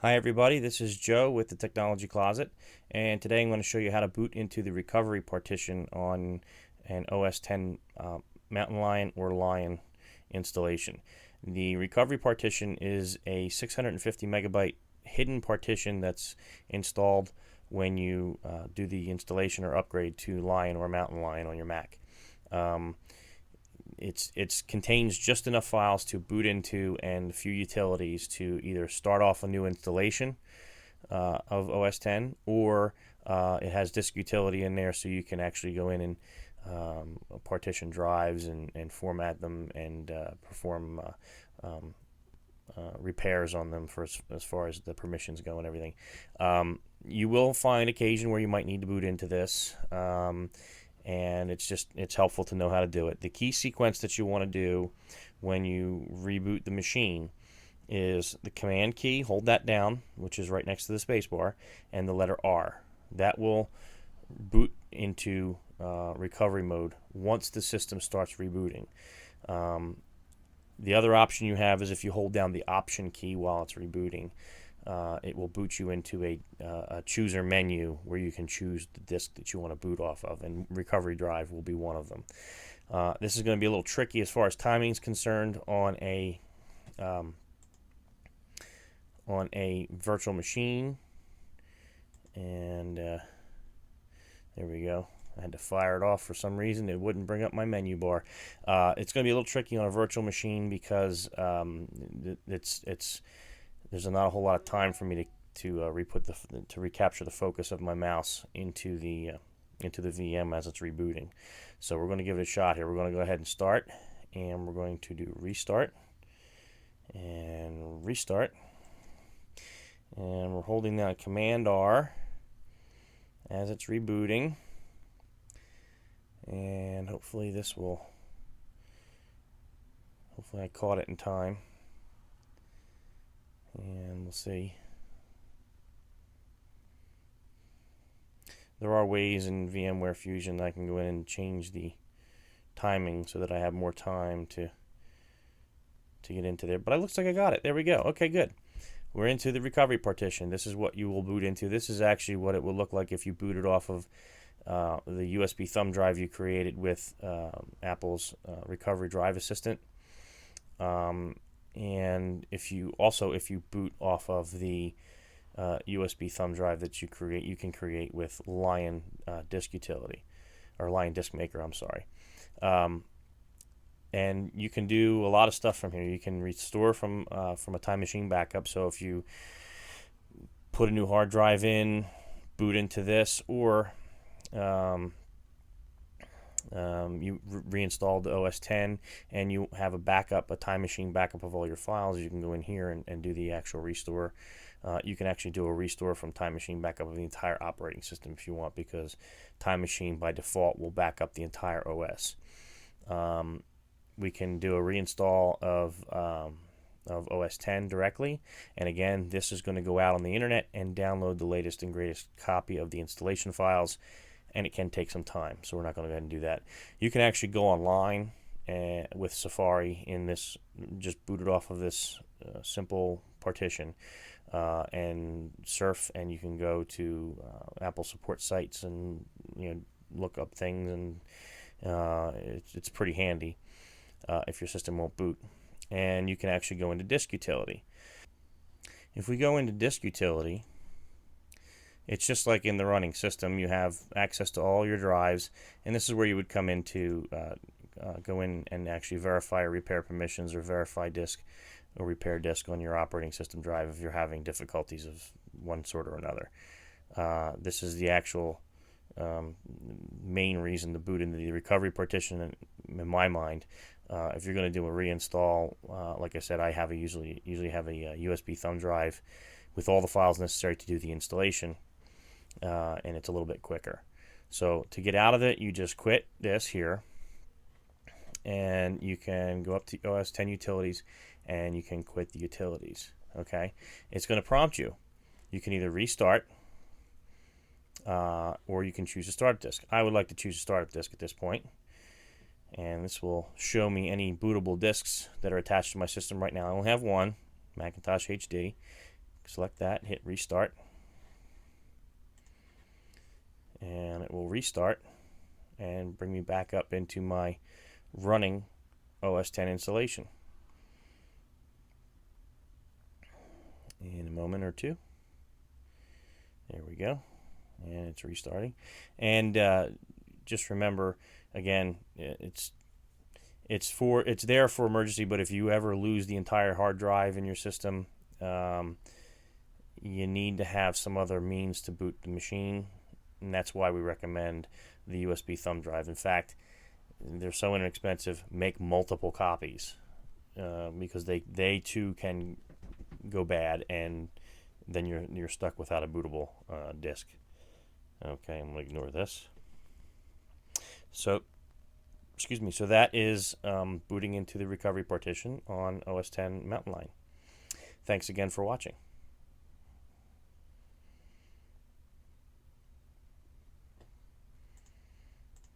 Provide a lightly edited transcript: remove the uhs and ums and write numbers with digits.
Hi everybody, this is Joe with the Technology Closet, and today I'm going to show you how to boot into the recovery partition on an OS 10 Mountain Lion or Lion installation. The recovery partition is a 650 megabyte hidden partition that's installed when you do the installation or upgrade to Lion or Mountain Lion on your Mac. It contains just enough files to boot into and a few utilities to either start off a new installation of OS 10, or it has disk utility in there so you can actually go in and partition drives and format them and perform repairs on them for as far as the permissions go and everything. You will find occasion where you might need to boot into this. And it's helpful to know how to do it. The key sequence that you want to do when you reboot the machine is the command key, hold that down, which is right next to the space bar, and the letter R. That will boot into recovery mode once the system starts rebooting. The other option you have is if you hold down the Option key while it's rebooting. It will boot you into a chooser menu where you can choose the disk that you want to boot off of, and recovery drive will be one of them. This is going to be a little tricky as far as timing is concerned on a virtual machine, and there we go. I had to fire it off for some reason. It wouldn't bring up my menu bar. It's going to be a little tricky on a virtual machine because there's not a whole lot of time for me to recapture the focus of my mouse into the VM as it's rebooting. So we're going to give it a shot here. We're going to go ahead and start, and we're going to do restart and restart, and we're holding down Command R as it's rebooting, and hopefully I caught it in time. And we'll see. There are ways in VMware Fusion that I can go in and change the timing so that I have more time to get into there. But it looks like I got it. There we go. Okay, good. We're into the recovery partition. This is what you will boot into. This is actually what it will look like if you booted off of the USB thumb drive you created with Apple's Recovery Drive Assistant. And if you boot off of the USB thumb drive that you can create with Lion Disk Utility, or Lion Disk Maker, I'm sorry. And you can do a lot of stuff from here. You can restore from a time machine backup. So if you put a new hard drive in, boot into this, or you reinstalled the OS 10 and you have a time machine backup of all your files, you can go in here and do the actual restore. You can actually do a restore from time machine backup of the entire operating system if you want, because time machine by default will back up the entire OS. We can do a reinstall of OS 10 directly, and again, this is going to go out on the internet and download the latest and greatest copy of the installation files, and it can take some time, so we're not going to go ahead and do that. You can actually go online with Safari in this, just boot it off of this simple partition, and surf, and you can go to Apple support sites and look up things, and it's pretty handy if your system won't boot. And you can actually go into disk utility. If we go into disk utility, it's just like in the running system. You have access to all your drives, and this is where you would come in to go in and actually verify or repair permissions, or verify disk or repair disk on your operating system drive if you're having difficulties of one sort or another. This is the actual main reason to boot into the recovery partition in my mind. If you're going to do a reinstall, like I said, I usually have a USB thumb drive with all the files necessary to do the installation. And it's a little bit quicker. So to get out of it, you just quit this here, and you can go up to OS 10 utilities, and you can quit the utilities. Okay, it's going to prompt you. You can either restart, or you can choose a startup disk. I would like to choose a startup disk at this point, and this will show me any bootable disks that are attached to my system right now. I only have one, Macintosh HD. Select that, hit restart, and it will restart and bring me back up into my running OS 10 installation. In a moment or two. There we go, and it's restarting. And just remember, again, it's there for emergency, but if you ever lose the entire hard drive in your system, you need to have some other means to boot the machine, and that's why we recommend the USB thumb drive. In fact, they're so inexpensive, make multiple copies, because they too can go bad, and then you're stuck without a bootable disk. Okay, I'm going to ignore this. So, excuse me. So that is booting into the recovery partition on OS 10 Mountain Lion. Thanks again for watching.